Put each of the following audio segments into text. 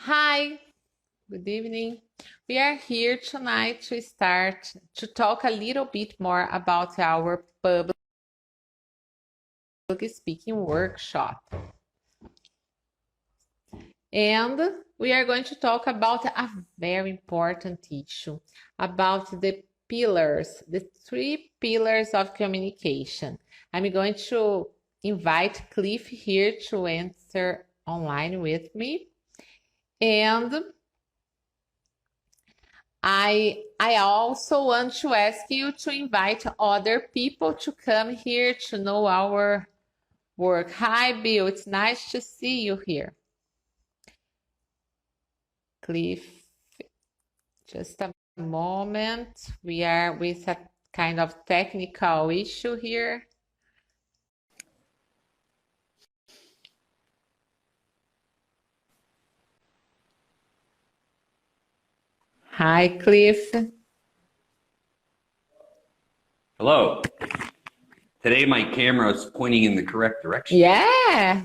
Hi, good evening. We are here tonight to talk a little bit more about our public speaking workshop. And we are going to talk about a very important issue, about the pillars, the three pillars of communication. I'm going to invite Cliff here to answer online with me. And I also want to ask you to invite other people to come here to know our work. Hi, Bill. It's nice to see you here. Cliff, just a moment. We are with a kind of technical issue here. Hi, Cliff. Hello. Today my camera is pointing in the correct direction. Yeah,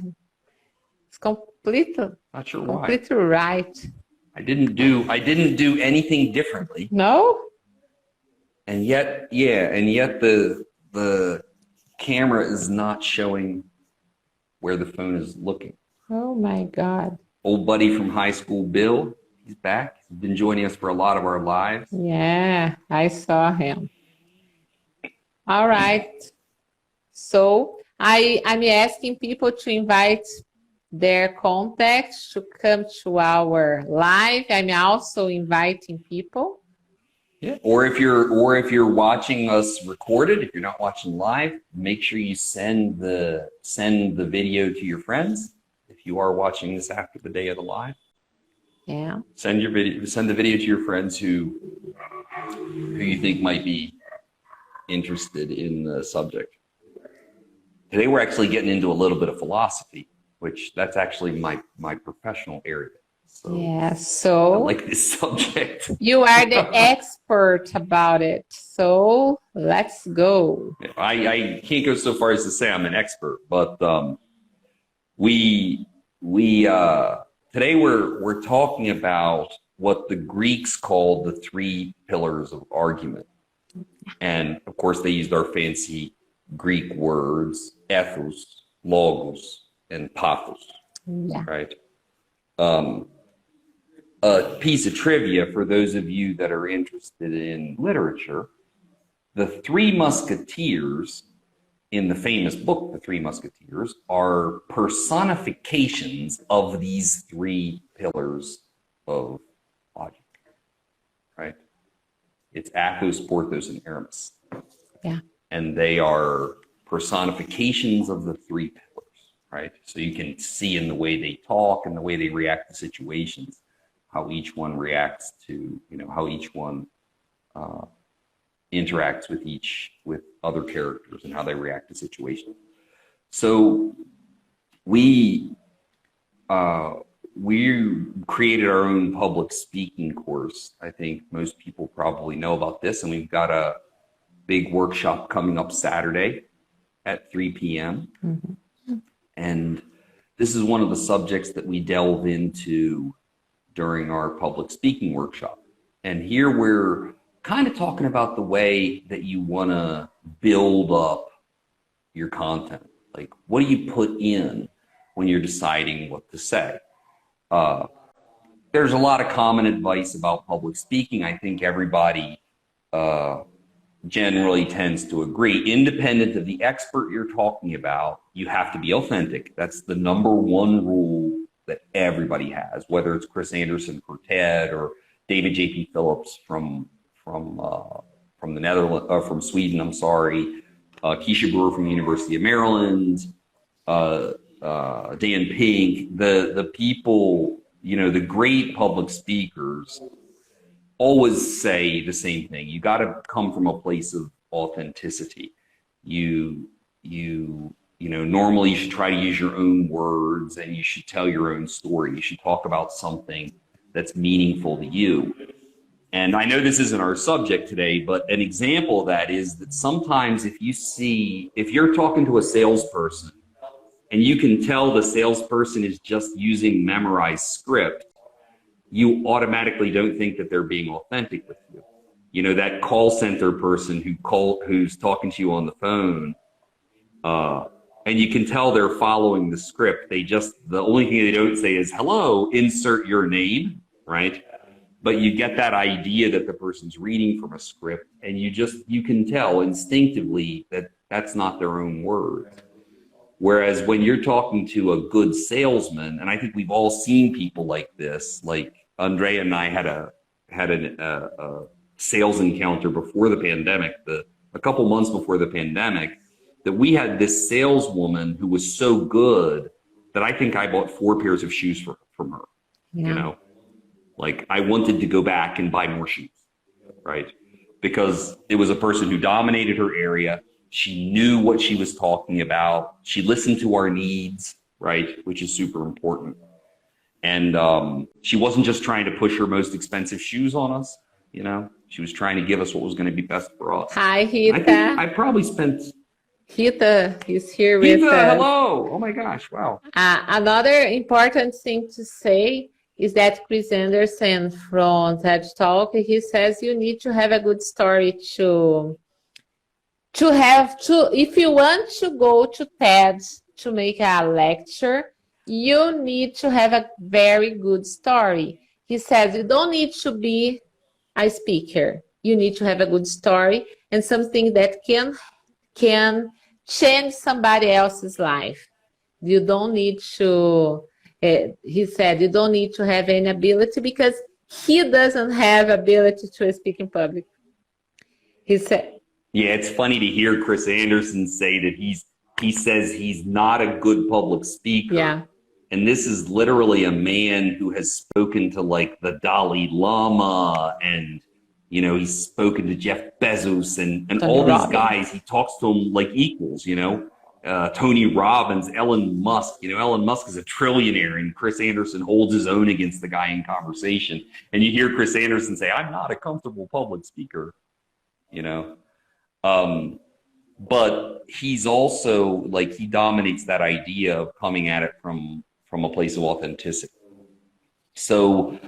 it's completely, Not sure completely why. right. I didn't do anything differently. No? And yet the camera is not showing where the phone is looking. Oh my God. Old buddy from high school, Bill, he's back. He's been joining us for a lot of our lives. Yeah, I saw him. All right. So I'm asking people to invite their contacts to come to our live. I'm also inviting people. Yeah. Or if you're watching us recorded, if you're not watching live, make sure you send the video to your friends. If you are watching this after the day of the live, yeah, send the video to your friends who you think might be interested in the subject. Today we're actually getting into a little bit of philosophy, which that's actually my professional area. So yeah, so I like this subject. You are the expert about it. So let's go. I can't go so far as to say I'm an expert, but we today we're talking about what the Greeks called the three pillars of argument. And of course they used our fancy Greek words, Ethos, Logos, and Pathos, Yeah. right? A piece of trivia for those of you that are interested in literature, the Three Musketeers in the famous book, The Three Musketeers, are personifications of these three pillars of logic, right? It's Athos, Porthos, and Aramis. Yeah. And they are personifications of the three pillars, right? So you can see in the way they talk and the way they react to situations, how each one reacts to, how each one interacts with other characters and how they react to situations. So we created our own public speaking course. I think most people probably know about this, and we've got a big workshop coming up Saturday at 3 p.m. Mm-hmm. And this is one of the subjects that we delve into during our public speaking workshop. And here we're kind of talking about the way that you want to build up your content. Like, what do you put in when you're deciding what to say? There's a lot of common advice about public speaking. I think everybody generally tends to agree. Independent of the expert you're talking about, you have to be authentic. That's the number one rule that everybody has, whether it's Chris Anderson for TED or David J.P. Phillips from the Netherlands, from Sweden. I'm sorry, Keisha Brewer from the University of Maryland, Dan Pink, the people, the great public speakers always say the same thing. You got to come from a place of authenticity. Normally you should try to use your own words and you should tell your own story. You should talk about something that's meaningful to you. And I know this isn't our subject today, but an example of that is that sometimes if you're talking to a salesperson and you can tell the salesperson is just using memorized script, you automatically don't think that they're being authentic with you. You know, that call center person who's talking to you on the phone, and you can tell they're following the script. The only thing they don't say is, hello, insert your name, right? But you get that idea that the person's reading from a script, and you can tell instinctively that that's not their own words. Whereas when you're talking to a good salesman, and I think we've all seen people like this, like Andrea and I had a sales encounter before the pandemic, a couple months before the pandemic, that we had this saleswoman who was so good that I think I bought 4 pairs of shoes from her. Yeah. You know, like I wanted to go back and buy more shoes, right? Because it was a person who dominated her area. She knew what she was talking about. She listened to our needs, right? Which is super important. And she wasn't just trying to push her most expensive shoes on us, you know? She was trying to give us what was going to be best for us. Hi, Rita. I think I probably spent... Rita is here with us. Hello. Oh my gosh, wow. Another important thing to say is that Chris Anderson from TED Talk, he says you need to have a good story to if you want to go to TED to make a lecture, you need to have a very good story. He says you don't need to be a speaker. You need to have a good story and something that can change somebody else's life. You don't need to, he said, you don't need to have any ability because he doesn't have ability to speak in public. He said. Yeah, it's funny to hear Chris Anderson say that he says he's not a good public speaker. Yeah. And this is literally a man who has spoken to like the Dalai Lama and, you know, he's spoken to Jeff Bezos and all these guys. He talks to them like equals, you know, Tony Robbins, Elon Musk. You know, Elon Musk is a trillionaire and Chris Anderson holds his own against the guy in conversation. And you hear Chris Anderson say, I'm not a comfortable public speaker, you know. But he's also like, he dominates that idea of coming at it from a place of authenticity. So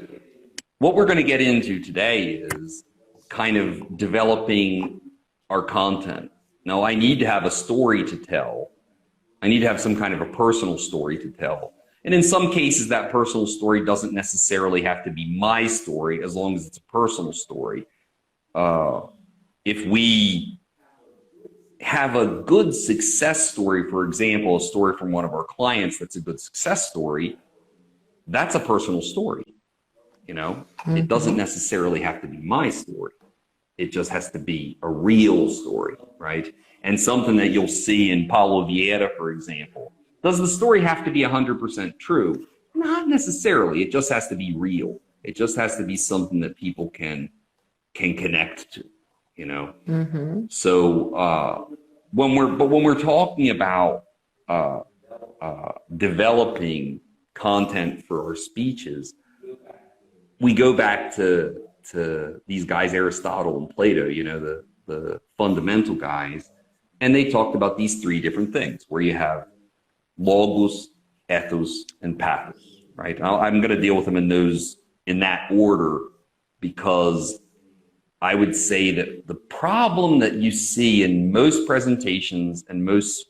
what we're going to get into today is kind of developing our content. Now, I need to have a story to tell. I need to have some kind of a personal story to tell. And in some cases, that personal story doesn't necessarily have to be my story as long as it's a personal story. If we have a good success story, for example, a story from one of our clients that's a good success story, that's a personal story. You know, it doesn't necessarily have to be my story. It just has to be a real story, right? And something that you'll see in Paulo Vieira, for example. Does the story have to be 100% true? Not necessarily. It just has to be real. It just has to be something that people can connect to, you know? Mm-hmm. So when we're talking about developing content for our speeches, we go back to these guys, Aristotle and Plato, you know, the fundamental guys, and they talked about these 3 different things where you have logos, ethos, and pathos, right? I'm going to deal with them in that order because I would say that the problem that you see in most presentations and most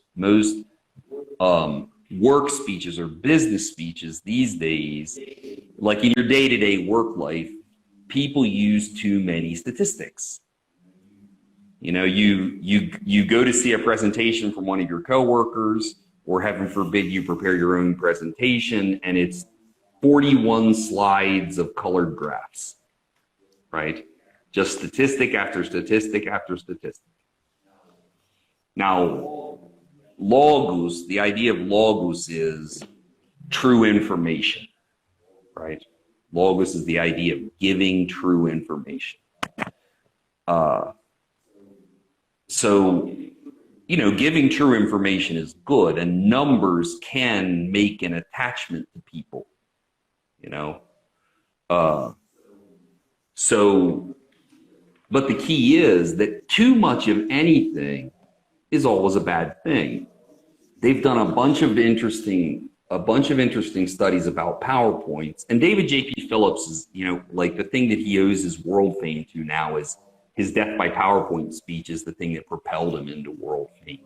work speeches or business speeches these days, like in your day-to-day work life, people use too many statistics. You know, you go to see a presentation from one of your coworkers, or heaven forbid you prepare your own presentation, and it's 41 slides of colored graphs, right? Just statistic after statistic after statistic. Now, logos, the idea of logos is true information, right? Logos is the idea of giving true information. So, you know, giving true information is good, and numbers can make an attachment to people, you know. But the key is that too much of anything is always a bad thing. They've done a bunch of interesting a bunch of interesting studies about PowerPoints. And David J.P. Phillips is, like the thing that he owes his world fame to now is his death by PowerPoint speech is the thing that propelled him into world fame.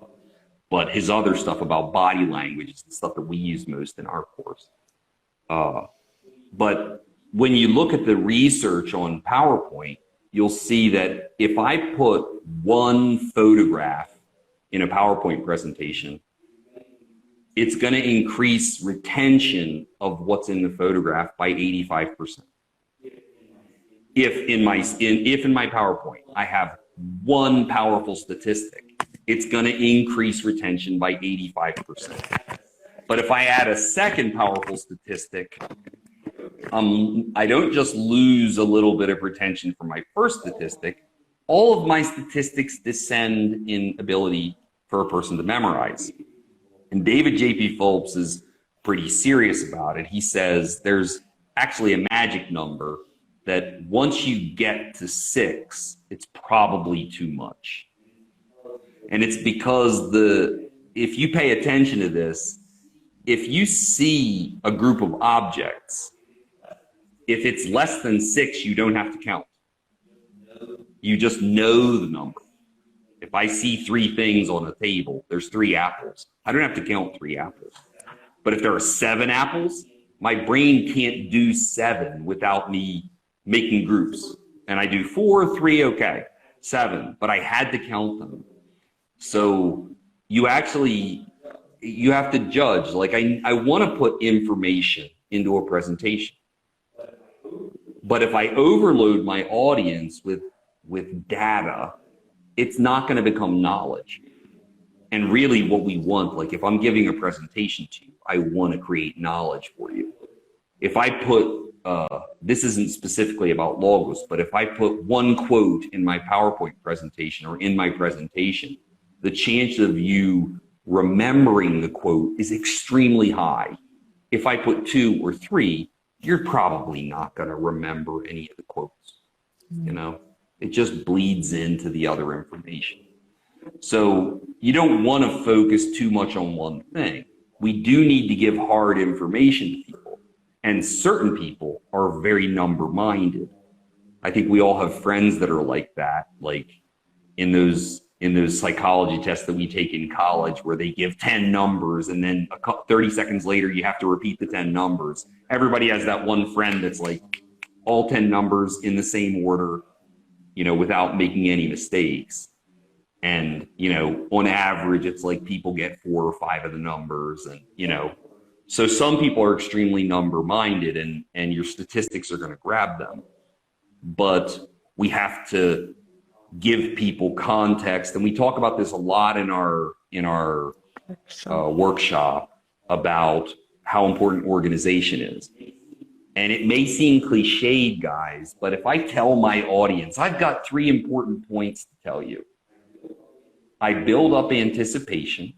But his other stuff about body language is the stuff that we use most in our course. But when you look at the research on PowerPoint, you'll see that if I put one photograph in a PowerPoint presentation, it's going to increase retention of what's in the photograph by 85%. If in my PowerPoint I have one powerful statistic, it's going to increase retention by 85%. But if I add a second powerful statistic, I don't just lose a little bit of retention from my first statistic. All of my statistics descend in ability for a person to memorize. And David J.P. Phillips is pretty serious about it. He says there's actually a magic number that once you get to 6, it's probably too much. And it's because if you pay attention to this, if you see a group of objects, if it's less than 6, you don't have to count. You just know the number. If I see 3 things on a table, there's 3 apples. I don't have to count 3 apples. But if there are 7 apples, my brain can't do 7 without me making groups. And I do 4, 3, okay, 7, but I had to count them. So you have to judge. Like I want to put information into a presentation. But if I overload my audience with data, it's not going to become knowledge. And really what we want, like if I'm giving a presentation to you, I want to create knowledge for you. If I put, this isn't specifically about logos, but if I put one quote in my PowerPoint presentation or in my presentation, the chance of you remembering the quote is extremely high. If I put 2 or 3, you're probably not going to remember any of the quotes. It just bleeds into the other information. So you don't want to focus too much on one thing. We do need to give hard information to people. And certain people are very number-minded. I think we all have friends that are like that, like in those psychology tests that we take in college where they give 10 numbers and then 30 seconds later you have to repeat the 10 numbers. Everybody has that one friend that's like all 10 numbers in the same order, without making any mistakes. And, on average, it's like people get 4 or 5 of the numbers and, so some people are extremely number-minded and your statistics are going to grab them. But we have to give people context. And we talk about this a lot in our workshop about how important organization is. And it may seem cliched, guys, but if I tell my audience, I've got 3 important points to tell you. I build up anticipation,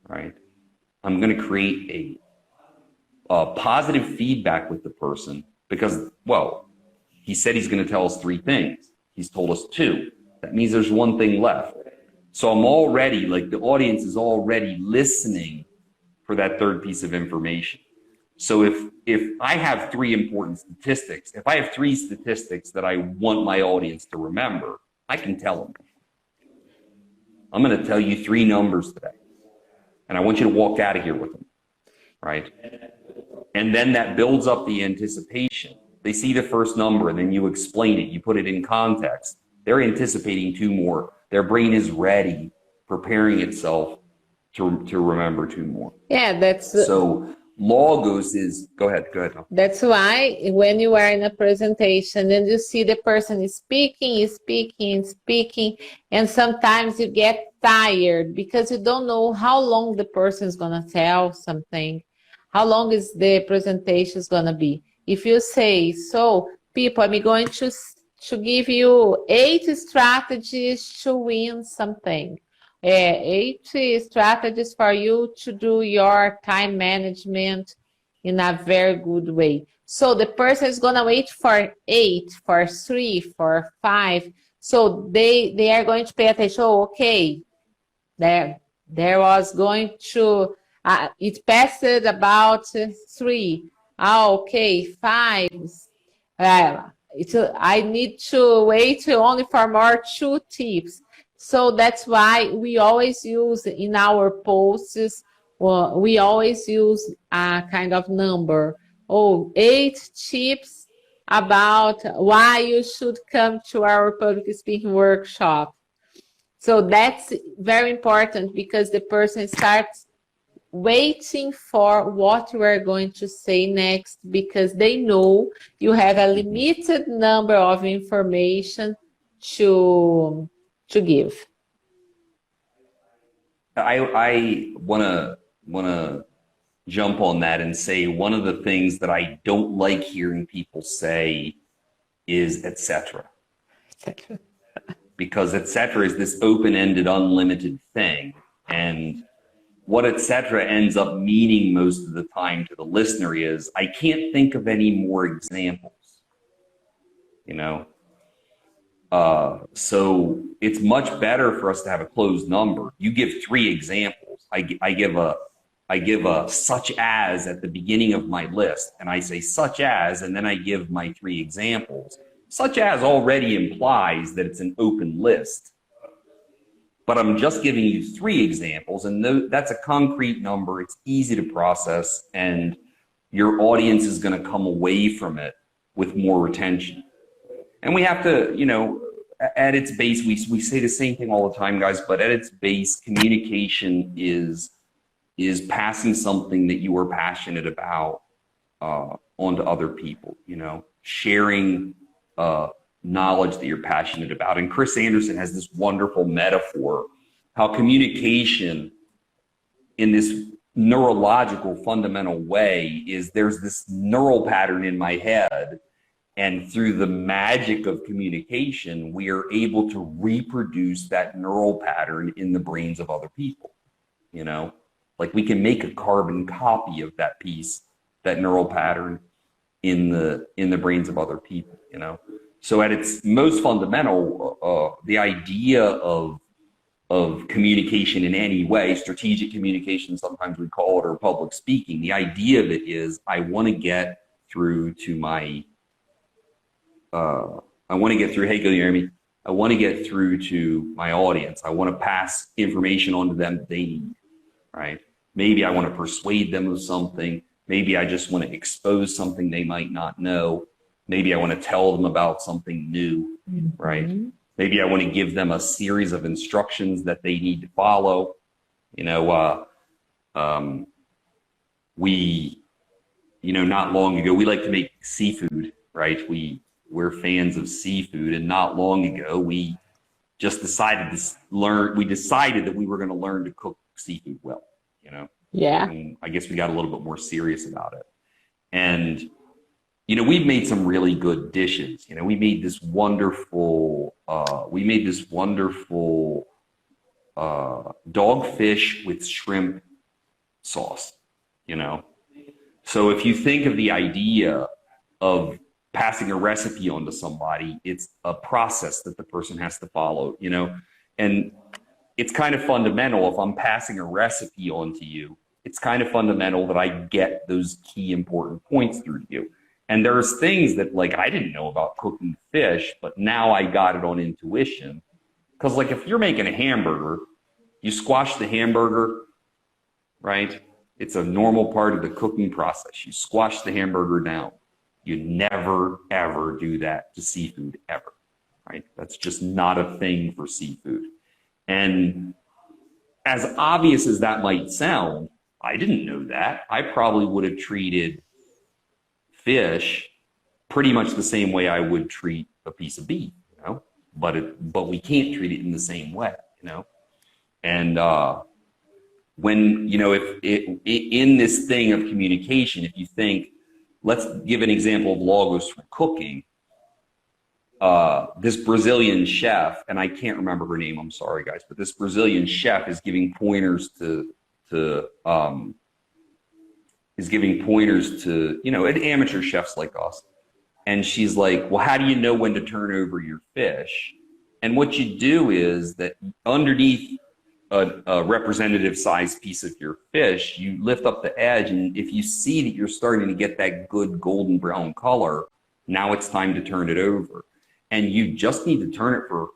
right? I'm going to create a positive feedback with the person because, well, he said he's going to tell us 3 things. He's told us 2. That means there's 1 thing left. So I'm already, like the audience is already listening for that 3rd piece of information. So if I have 3 important statistics, if I have 3 statistics that I want my audience to remember, I can tell them. I'm going to tell you 3 numbers today. And I want you to walk out of here with them, right? And then that builds up the anticipation. They see the first number and then you explain it. You put it in context. They're anticipating 2 more. Their brain is ready, preparing itself to remember 2 more. Yeah, that's... So logos is... Go ahead. That's why when you are in a presentation and you see the person is speaking, and sometimes you get tired because you don't know how long the person is going to tell something, how long is the presentation is going to be. If you say, so people, I'm going to give you 8 strategies to win something. 8 strategies for you to do your time management in a very good way. So the person is going to wait for 8, for 3, for 5. So they are going to pay attention. Oh, okay, there was going to it passed about 3. Okay, 5. I need to wait only for more 2 tips. So that's why we always use in our posts, well, we always use a kind of number. 8 tips about why you should come to our public speaking workshop. So that's very important because the person starts waiting for what you are going to say next because they know you have a limited number of information to give. I wanna jump on that and say one of the things that I don't like hearing people say is etc. Because etc. is this open-ended, unlimited thing. And what etc. ends up meaning most of the time to the listener is, I can't think of any more examples, you know? So it's much better for us to have a closed number. You give 3 examples. I give a such as at the beginning of my list, and I say such as, and then I give my 3 examples. Such as already implies that it's an open list, but I'm just giving you 3 examples, and that's a concrete number. It's easy to process, and your audience is going to come away from it with more retention. And we have to, you know, at its base, we say the same thing all the time, guys, but at its base, communication is passing something that you are passionate about onto other people, you know, sharing knowledge that you're passionate about. And Chris Anderson has this wonderful metaphor, how communication in this neurological fundamental way is there's this neural pattern in my head, and through the magic of communication, we are able to reproduce that neural pattern in the brains of other people, you know? Like we can make a carbon copy of that piece, that neural pattern in the brains of other people, you know? So at its most fundamental, the idea of communication in any way, strategic communication, sometimes we call it, or public speaking, the idea of it is I want to get through to my, hey, can you hear me? I want to get through to my audience. I want to pass information on to them that they need, right? Maybe I want to persuade them of something. Maybe I just want to expose something they might not know. Maybe I want to tell them about something new, right? Maybe I want to give them a series of instructions that they need to follow. You know, not long ago, we like to make seafood, right? We're fans of seafood, and not long ago, we just decided that we were going to learn to cook seafood well, you know? Yeah. And I guess we got a little bit more serious about it. And, you know, we've made some really good dishes. You know, we made this wonderful dogfish with shrimp sauce, you know? So if you think of the idea of passing a recipe on to somebody, it's a process that the person has to follow, you know? And it's kind of fundamental. If I'm passing a recipe on to you, it's kind of fundamental that I get those key important points through to you. And there's things that, like, I didn't know about cooking fish, but now I got it on intuition. Because, like, if you're making a hamburger, you squash the hamburger, right? It's a normal part of the cooking process. You squash the hamburger down. You never, ever do that to seafood, ever, right? That's just not a thing for seafood. And as obvious as that might sound, I didn't know that. I probably would have treated fish pretty much the same way I would treat a piece of beef, you know, but we can't treat it in the same way, you know. And when, you know, in this thing of communication, if you think, let's give an example of logos from cooking. This Brazilian chef, and I can't remember her name, I'm sorry guys, but this Brazilian chef is giving pointers to you know, amateur chefs like us. And she's like, well, how do you know when to turn over your fish? And what you do is that underneath a representative sized piece of your fish, you lift up the edge, and if you see that you're starting to get that good golden brown color, now it's time to turn it over. And you just need to turn it for,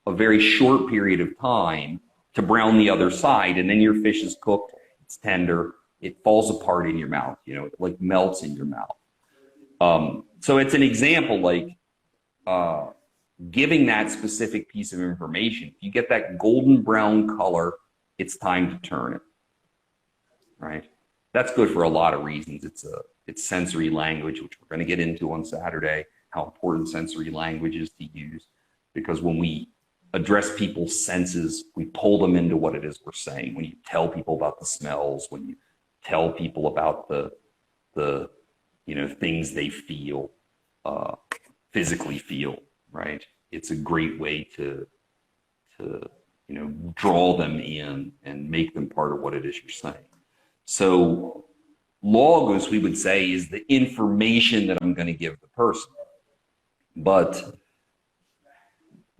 a very short period of time to brown the other side, and then your fish is cooked, it's tender, it falls apart in your mouth, it like melts in your mouth. So it's an example, like giving that specific piece of information. If you get that golden brown color, it's time to turn it, right? That's good for a lot of reasons. It's sensory language, which we're going to get into on Saturday, how important sensory language is to use, because when we address people's senses, we pull them into what it is we're saying. When you tell people about the smells, when you tell people about the things they feel, physically feel, right? It's a great way to draw them in and make them part of what it is you're saying. So logos, we would say, is the information that I'm going to give the person. But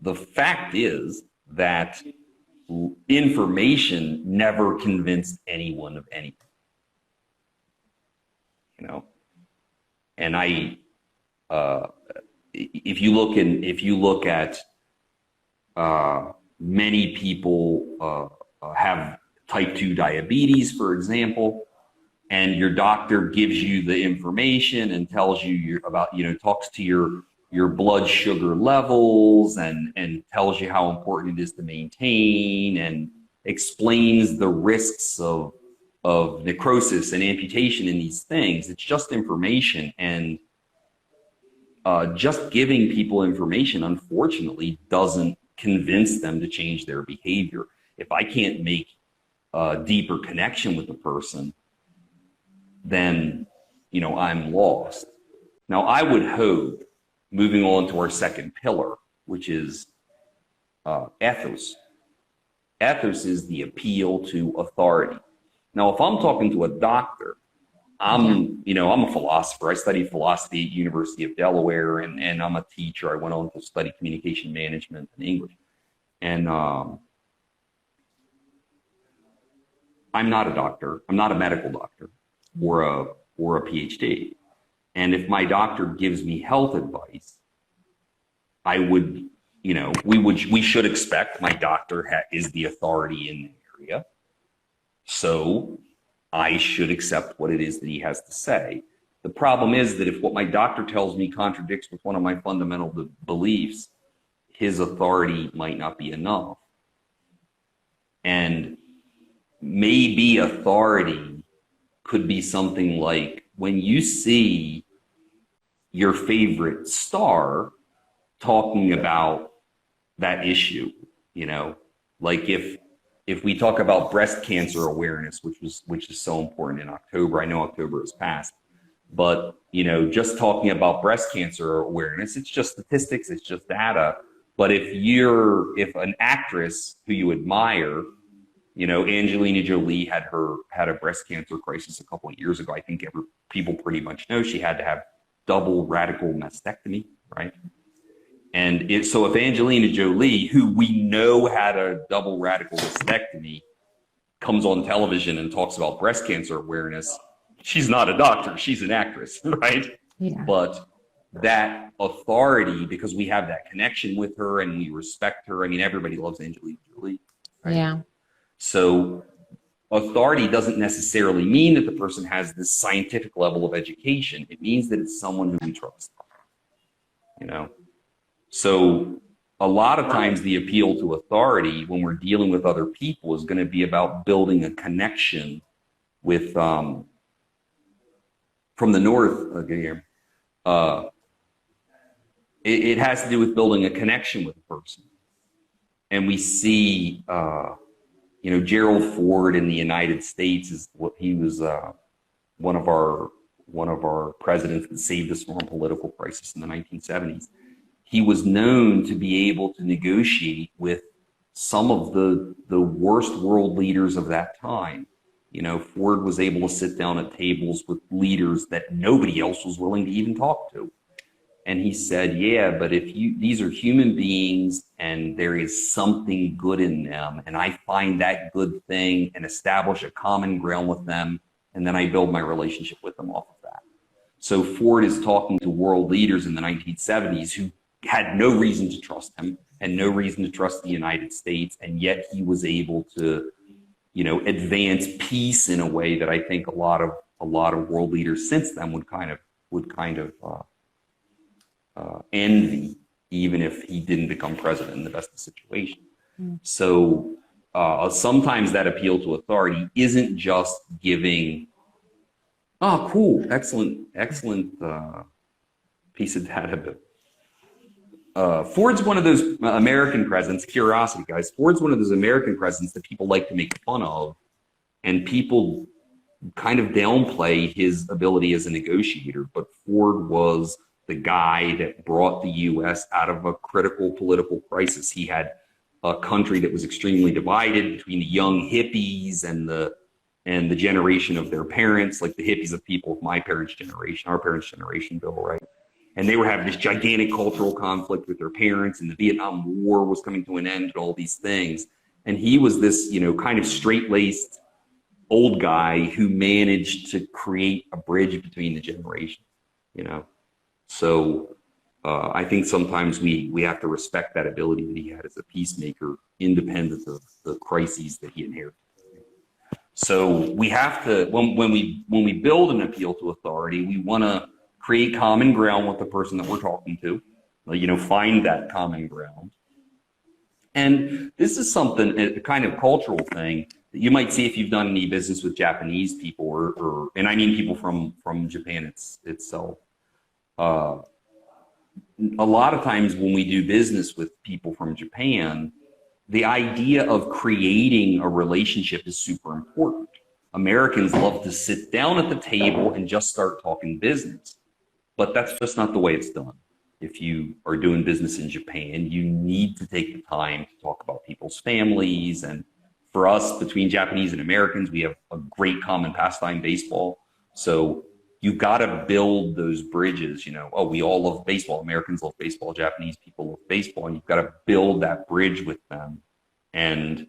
the fact is that information never convinced anyone of anything. And if you look at many people have type 2 diabetes, for example, and your doctor gives you the information and tells you about, talks to your blood sugar levels and tells you how important it is to maintain and explains the risks of necrosis and amputation in these things. It's just information, and just giving people information, unfortunately, doesn't convince them to change their behavior. If I can't make a deeper connection with the person, then, I'm lost. Now, I would hope, moving on to our second pillar, which is ethos. Ethos is the appeal to authority. Now, if I'm talking to a doctor, I'm a philosopher. I studied philosophy at University of Delaware, and I'm a teacher. I went on to study communication management and English. And I'm not a doctor. I'm not a medical doctor or a PhD. And if my doctor gives me health advice, I would, we should expect my doctor is the authority in the area. So I should accept what it is that he has to say. The problem is that if what my doctor tells me contradicts with one of my fundamental beliefs, his authority might not be enough. And maybe authority could be something like when you see your favorite star talking about that issue, like if we talk about breast cancer awareness, which is so important in October. I know October has passed, but just talking about breast cancer awareness, it's just statistics, it's just data. But if an actress who you admire, Angelina Jolie had a breast cancer crisis a couple of years ago. I think people pretty much know she had to have double radical mastectomy, right? And so if Angelina Jolie, who we know had a double radical mastectomy, comes on television and talks about breast cancer awareness, she's not a doctor, she's an actress, right? Yeah. But that authority, because we have that connection with her and we respect her. I mean, everybody loves Angelina Jolie, right? Yeah. So authority doesn't necessarily mean that the person has this scientific level of education. It means that it's someone who we trust, So a lot of times the appeal to authority when we're dealing with other people is going to be about building a connection with, from the north, it has to do with building a connection with a person. And we see, Gerald Ford in the United States is what he was, one of our presidents that saved us from a political crisis in the 1970s. He was known to be able to negotiate with some of the worst world leaders of that time. Ford was able to sit down at tables with leaders that nobody else was willing to even talk to. And he said, yeah, but these are human beings and there is something good in them. And I find that good thing and establish a common ground with them. And then I build my relationship with them off of that. So Ford is talking to world leaders in the 1970s who had no reason to trust him and no reason to trust the United States. And yet he was able to, advance peace in a way that I think a lot of world leaders since then would kind of envy, even if he didn't become president in the best of situations. So sometimes that appeal to authority isn't just giving, oh, cool, excellent piece of data. Ford's one of those American presidents, curiosity guys, Ford's one of those American presidents that people like to make fun of, and people kind of downplay his ability as a negotiator. But Ford was the guy that brought the U.S. out of a critical political crisis. He had a country that was extremely divided between the young hippies and the generation of their parents, like the hippies of people of my parents' generation, our parents' generation, Bill, right? And they were having this gigantic cultural conflict with their parents, and the Vietnam War was coming to an end and all these things. And he was this, kind of straight-laced old guy who managed to create a bridge between the generations, So I think sometimes we have to respect that ability that he had as a peacemaker, independent of the crises that he inherited. So we have to, when we build an appeal to authority, we want to create common ground with the person that we're talking to, find that common ground. And this is something, a kind of cultural thing that you might see if you've done any business with Japanese people or and I mean people from Japan itself. A lot of times when we do business with people from Japan, the idea of creating a relationship is super important. Americans love to sit down at the table and just start talking business. But that's just not the way it's done. If you are doing business in Japan, you need to take the time to talk about people's families. And for us, between Japanese and Americans, we have a great common pastime, baseball. So you've got to build those bridges, we all love baseball. Americans love baseball. Japanese people love baseball. And you've got to build that bridge with them and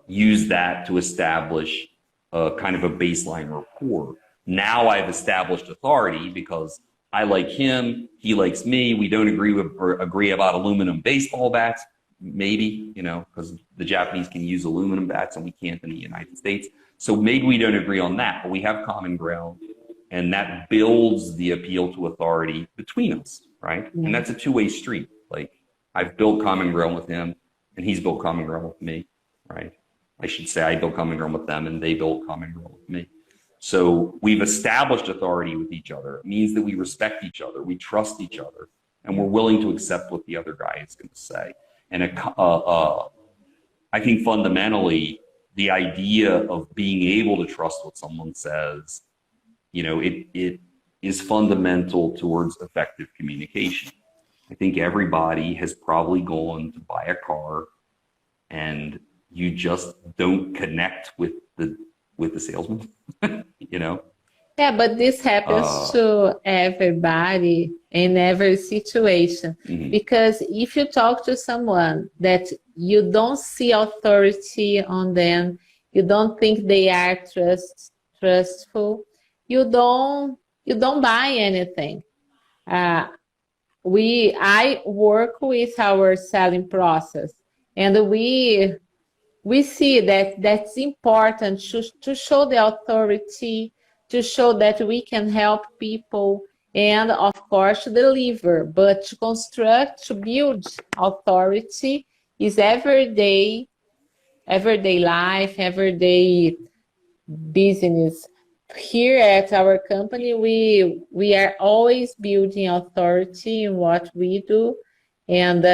use that to establish kind of a baseline rapport. Now I've established authority because I like him, he likes me. We don't agree about aluminum baseball bats, maybe, because the Japanese can use aluminum bats and we can't in the United States. So maybe we don't agree on that, but we have common ground, and that builds the appeal to authority between us, right? Mm-hmm. And that's a two-way street. Like I've built common ground with him, and he's built common ground with me, right? I should say I built common ground with them, and they built common ground with me. So we've established authority with each other. It means that we respect each other, we trust each other, and we're willing to accept what the other guy is going to say. And I think fundamentally, the idea of being able to trust what someone says, it is fundamental towards effective communication. I think everybody has probably gone to buy a car and you just don't connect with the salesman, Yeah, but this happens to everybody in every situation. Mm-hmm. Because if you talk to someone that you don't see authority on them, you don't think they are trustful, you don't buy anything. I work with our selling process, and we see that that's important to show the authority, to show that we can help people, and of course to deliver. But to construct, to build authority is everyday life, everyday business. Here at our company, we are always building authority in what we do, and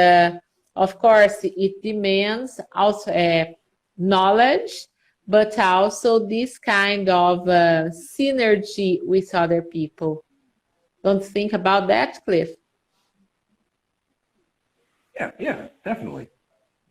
of course it demands also knowledge, but also this kind of synergy with other people. Don't think about that, Cliff? Yeah, definitely.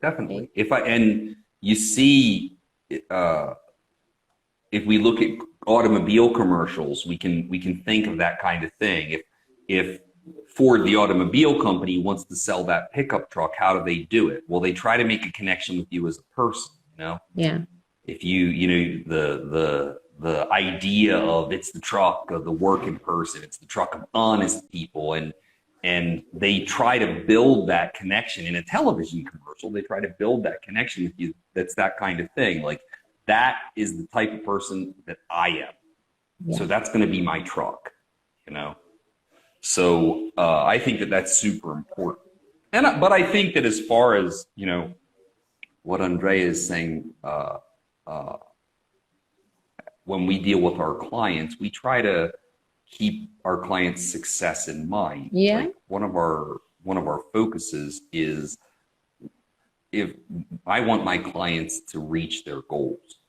And you see, if we look at automobile commercials, we can think of that kind of thing. If Ford, the automobile company, wants to sell that pickup truck. How do they do it? Well, they try to make a connection with you as a person, you know? Yeah. If you know, the idea of it's the truck of the working person, it's the truck of honest people, and they try to build that connection in a television commercial. They try to build that connection with you. That's that kind of thing. Like that is the type of person that I am. Yeah. So that's going to be my truck, you know? So I think that that's super important. But I think that as far as, you know, what Andrea is saying, when we deal with our clients, we try to keep our clients' success in mind. Yeah. Like one of our focuses is, if I want my clients to reach their goals,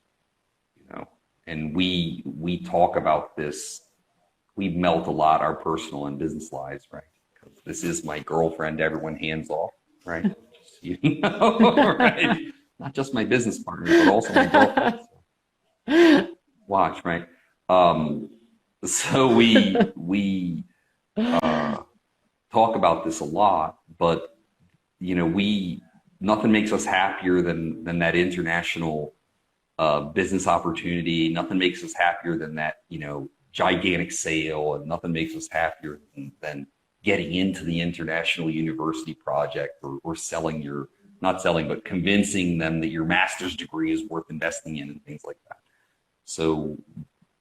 you know, and we talk about this, we melt a lot our personal and business lives, right? Because this is my girlfriend, everyone hands off, right? Just, you know, right? Not just my business partner, but also my girlfriend. So watch, right? So we talk about this a lot, but you know, nothing makes us happier than that international business opportunity. Nothing makes us happier than that, you know, gigantic sale, and nothing makes us happier than getting into the international university project, or selling not selling, but convincing them that your master's degree is worth investing in, and things like that. So,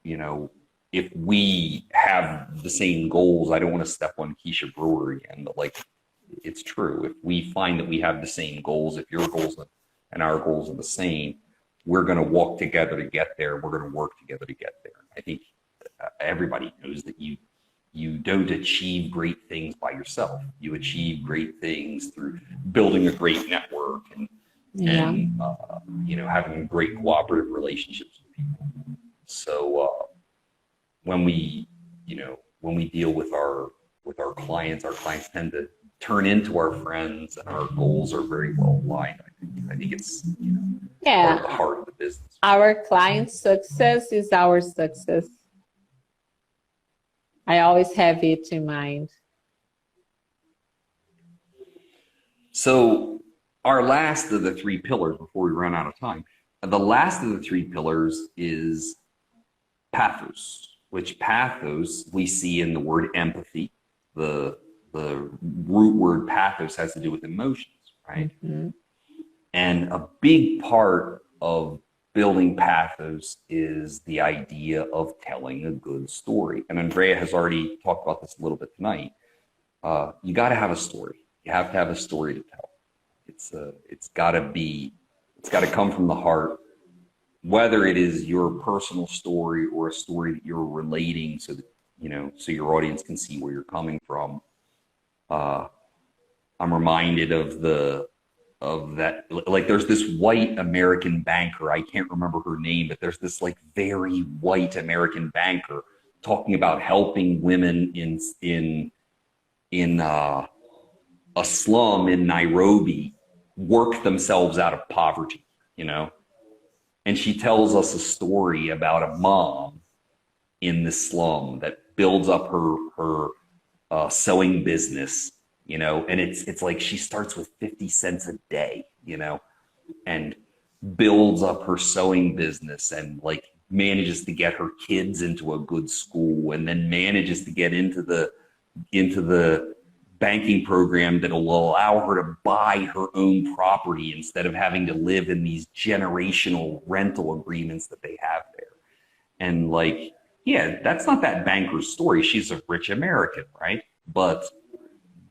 you know, if we have the same goals, I don't want to step on Keisha Brewer again, but like, it's true. If we find that we have the same goals, if your goals and our goals are the same, we're going to walk together to get there. We're going to work together to get there. I think everybody knows that you don't achieve great things by yourself. You achieve great things through building a great network and you know, having great cooperative relationships with people. So when we deal with our clients tend to turn into our friends, and our goals are very well aligned. I think it's, you know, part of the heart of the business. Our client's success is our success. I always have it in mind. So our last of the three pillars, before we run out of time, the last of the three pillars is pathos, which pathos we see in the word empathy. The root word pathos has to do with emotions, right? Mm-hmm. And a big part of building pathos is the idea of telling a good story. And Andrea has already talked about this a little bit tonight. You got to have a story. You have to have a story to tell. It's got to come from the heart, whether it is your personal story or a story that you're relating, so that, you know, so your audience can see where you're coming from. I'm reminded of that, like, there's this white American banker, I can't remember her name, but there's this like very white American banker talking about helping women in a slum in Nairobi work themselves out of poverty, you know. And she tells us a story about a mom in the slum that builds up her sewing business, you know, and it's like she starts with 50 cents a day, you know, and builds up her sewing business, and like manages to get her kids into a good school, and then manages to get into the banking program that will allow her to buy her own property instead of having to live in these generational rental agreements that they have there. And like, yeah, that's not that banker's story. She's a rich American, right? But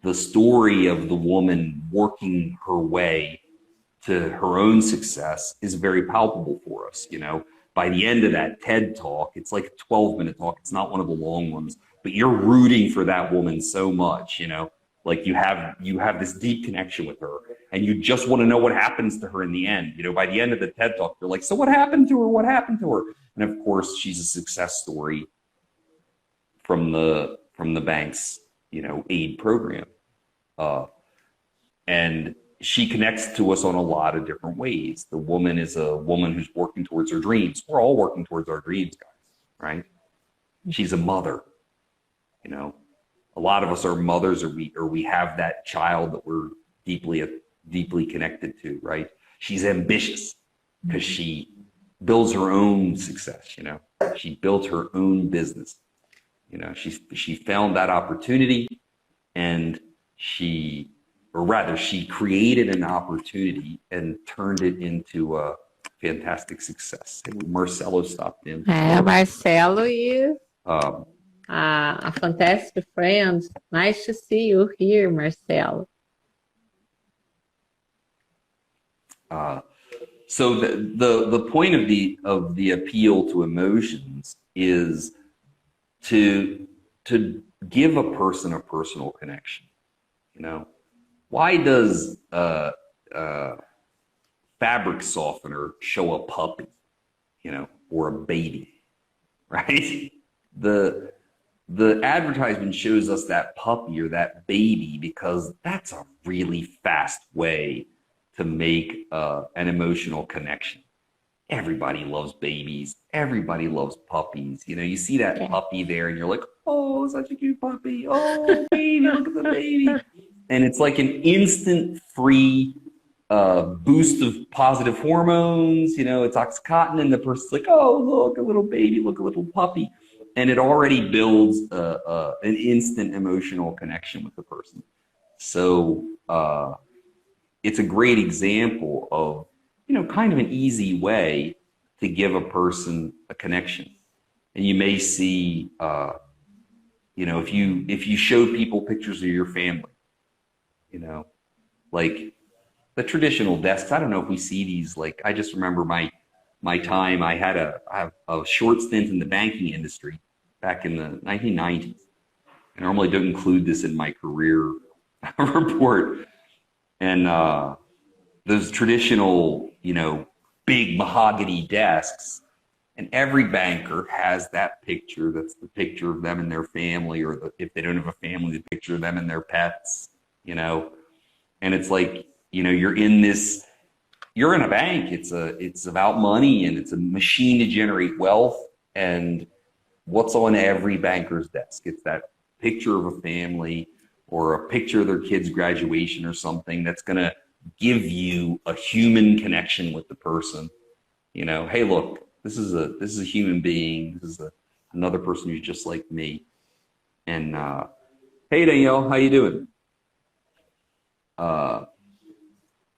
the story of the woman working her way to her own success is very palpable for us. You know, by the end of that TED talk, it's like a 12-minute talk. It's not one of the long ones, but you're rooting for that woman so much, you know, like you have this deep connection with her, and you just want to know what happens to her in the end. You know, by the end of the TED talk, you're like, so what happened to her? What happened to her? And of course, she's a success story from the bank's, you know, aid program. And she connects to us on a lot of different ways. The woman is a woman who's working towards her dreams. We're all working towards our dreams, guys, right? She's a mother, you know. a lot of us are mothers, or we have that child that we're deeply connected to, right? She's ambitious because she builds her own success, you know. She built her own business. You know, she found that opportunity, and she created an opportunity and turned it into a fantastic success. And Marcelo stopped in. Marcelo is Um, a fantastic friend. Nice to see you here, Marcelo. So the point of the appeal to emotions is to give a person a personal connection. You know, why does fabric softener show a puppy, you know, or a baby, right? The advertisement shows us that puppy or that baby because that's a really fast way to make an emotional connection. Everybody loves babies. Everybody loves puppies. You know, you see that puppy there and you're like, oh, such a cute puppy. Oh, baby, look at the baby. And it's like an instant free boost of positive hormones. You know, it's oxytocin, and the person's like, oh, look, a little baby, look, a little puppy. And it already builds an instant emotional connection with the person. So it's a great example of, you know, kind of an easy way to give a person a connection. And you may see, you know, if you show people pictures of your family, you know, like the traditional desks. I don't know if we see these. Like, I just remember my time. I had a short stint in the banking industry back in the 1990s. I normally don't include this in my career report. And those traditional, you know, big mahogany desks, and every banker has that picture. That's the picture of them and their family, or if they don't have a family, the picture of them and their pets, you know. And it's like, you know, you're in a bank. It's about money, and it's a machine to generate wealth. And what's on every banker's desk? It's that picture of a family or a picture of their kid's graduation or something that's going to give you a human connection with the person. You know, hey, look, this is a human being. This is another person who's just like me. And hey, Danielle, how you doing?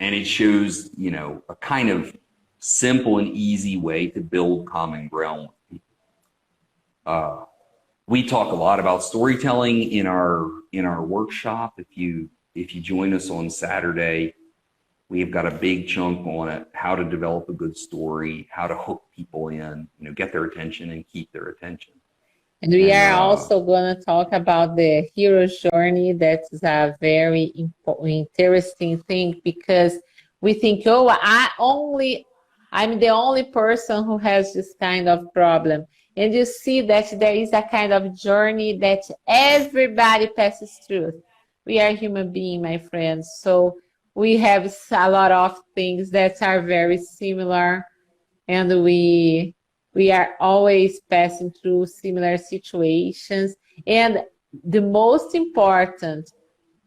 And it shows, you know, a kind of simple and easy way to build common ground with people. We talk a lot about storytelling in our workshop. If you join us on Saturday, we've got a big chunk on it: how to develop a good story, how to hook people in, you know, get their attention and keep their attention. And we are also going to talk about the hero's journey. That's a very interesting thing, because we think, oh, I'm the only person who has this kind of problem. And you see that there is a kind of journey that everybody passes through. We are human beings, my friends. So we have a lot of things that are very similar, and we are always passing through similar situations. And the most important,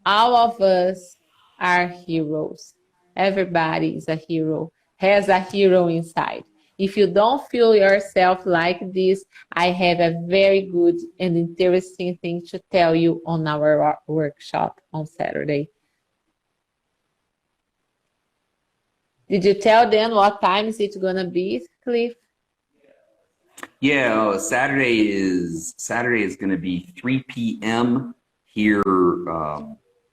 all of us are heroes. Everybody is a hero, has a hero inside. If you don't feel yourself like this, I have a very good and interesting thing to tell you on our workshop on Saturday. Did you tell them what time is it going to be, Cliff? Yeah, Saturday is going to be 3 p.m. here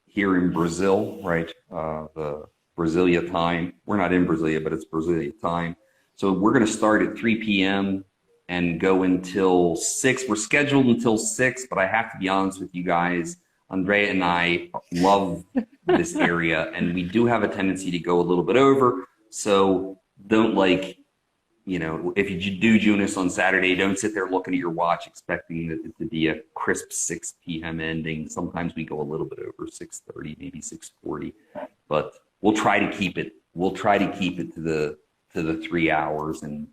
here in Brazil, right? The Brasilia time. We're not in Brasilia, but it's Brasilia time. So we're going to start at 3 p.m. and go until 6. We're scheduled until 6, but I have to be honest with you guys. Andrea and I love this area, and we do have a tendency to go a little bit over. So don't, like, you know, if you do join us on Saturday, don't sit there looking at your watch expecting it to be a crisp 6 p.m. ending. Sometimes we go a little bit over 6:30, maybe 6:40, but we'll try to keep it. We'll try to keep it to the 3 hours and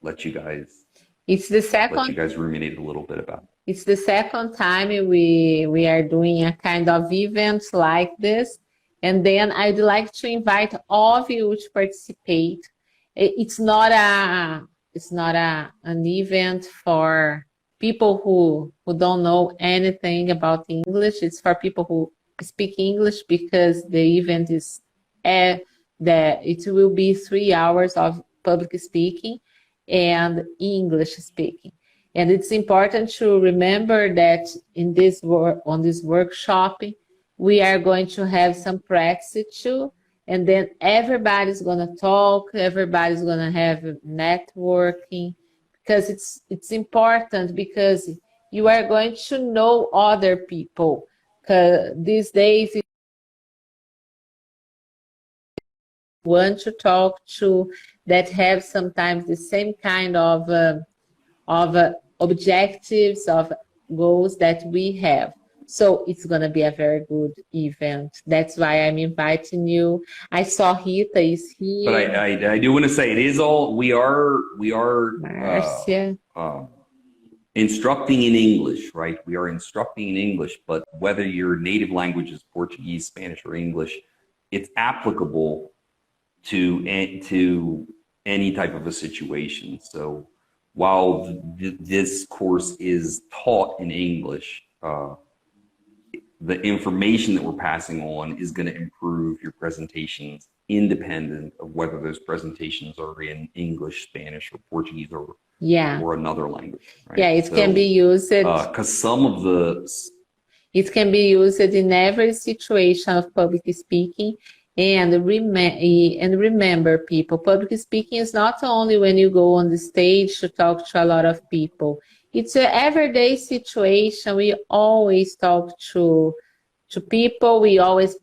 let you guys. It's the second. Let you guys ruminate a little bit about it. It's the second time we are doing a kind of event like this. And then I'd like to invite all of you to participate. It's not an event for people who don't know anything about English. It's for people who speak English, because the event is that it will be 3 hours of public speaking and English speaking. And it's important to remember that in on this workshop, we are going to have some practice too. And then everybody's going to talk, everybody's going to have networking, because it's important, because you are going to know other people. Because these days, want to talk to that have sometimes the same kind of objectives, of goals that we have. So it's going to be a very good event. That's why I'm inviting you. I saw Rita is here. But I do want to say, it is all, we are Marcia. instructing in English, right? We are instructing in English, but whether your native language is Portuguese, Spanish, or English, it's applicable to any type of a situation. So while this course is taught in English, the information that we're passing on is going to improve your presentations, independent of whether those presentations are in English, Spanish, or Portuguese, or another language. Right? Yeah, it can be used. Because it can be used in every situation of public speaking. And remember, people, public speaking is not only when you go on the stage to talk to a lot of people. It's an everyday situation. We always talk to people. We always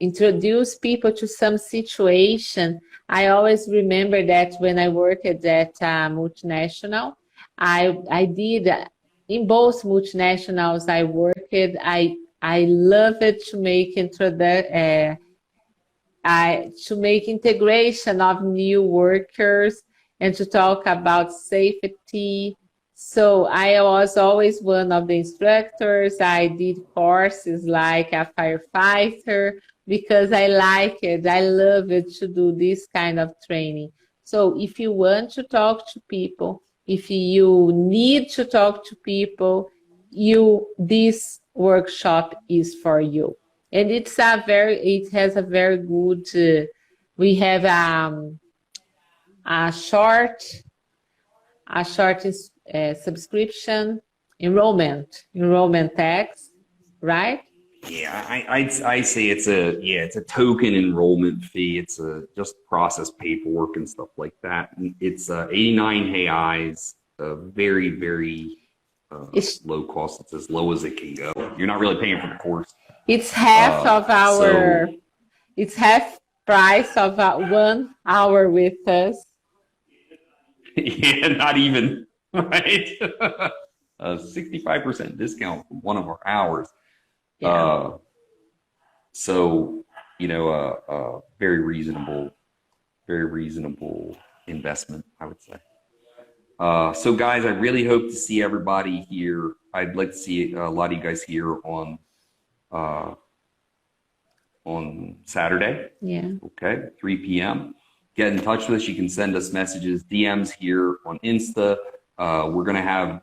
introduce people to some situation. I always remember that when I worked at that multinational, I did, in both multinationals I worked, I love it to make integration of new workers and to talk about safety. So I was always one of the instructors. I did courses like a firefighter because I like it. I love it to do this kind of training. So if you want to talk to people, if you need to talk to people, this workshop is for you. And it has a very good, we have a short subscription enrollment tax, right? Yeah, I say it's a token enrollment fee. It's just process paperwork and stuff like that. And it's 89 reais, very, very low cost. It's as low as it can go. You're not really paying for the course. It's half of it's half price of 1 hour with us. Yeah, not even, right? 65% discount for one of our hours. Yeah. So, very reasonable investment, I would say. So guys, I really hope to see everybody here. I'd like to see a lot of you guys here on Saturday. Yeah. Okay, 3 p.m. Get in touch with us. You can send us messages, DMs here on Insta. We're gonna have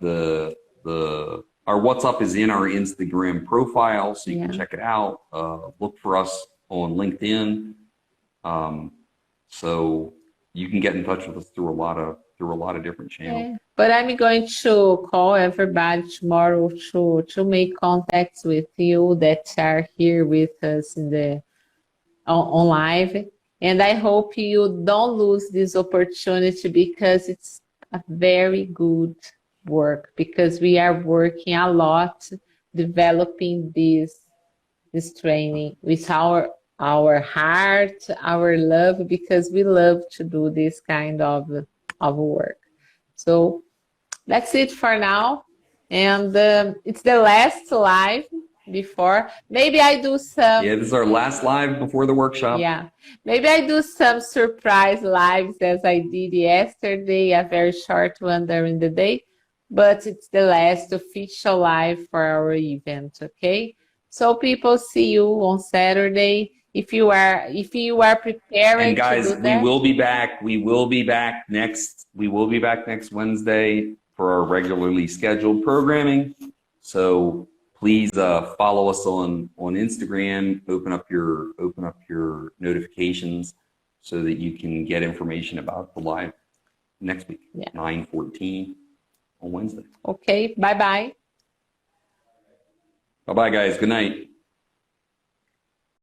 our WhatsApp is in our Instagram profile, so you can check it out. Look for us on LinkedIn. So you can get in touch with us through a lot of different channels. Yeah. But I'm going to call everybody tomorrow to make contacts with you that are here with us on live. And I hope you don't lose this opportunity, because it's a very good work, because we are working a lot developing this training with our heart, our love, because we love to do this kind of work. So that's it for now. And it's the last live before. Maybe I do some. Yeah, this is our last live before the workshop. Yeah. Maybe I do some surprise lives as I did yesterday, a very short one during the day. but it's the last official live for our event, okay? So people, see you on Saturday. If you are And prepared to guys, do we that, will be back. We will be back next Wednesday for our regularly scheduled programming. So please follow us on Instagram. Open up your notifications so that you can get information about the live next week, yeah. 9/14 on Wednesday. Okay, bye-bye. Bye bye, guys. Good night.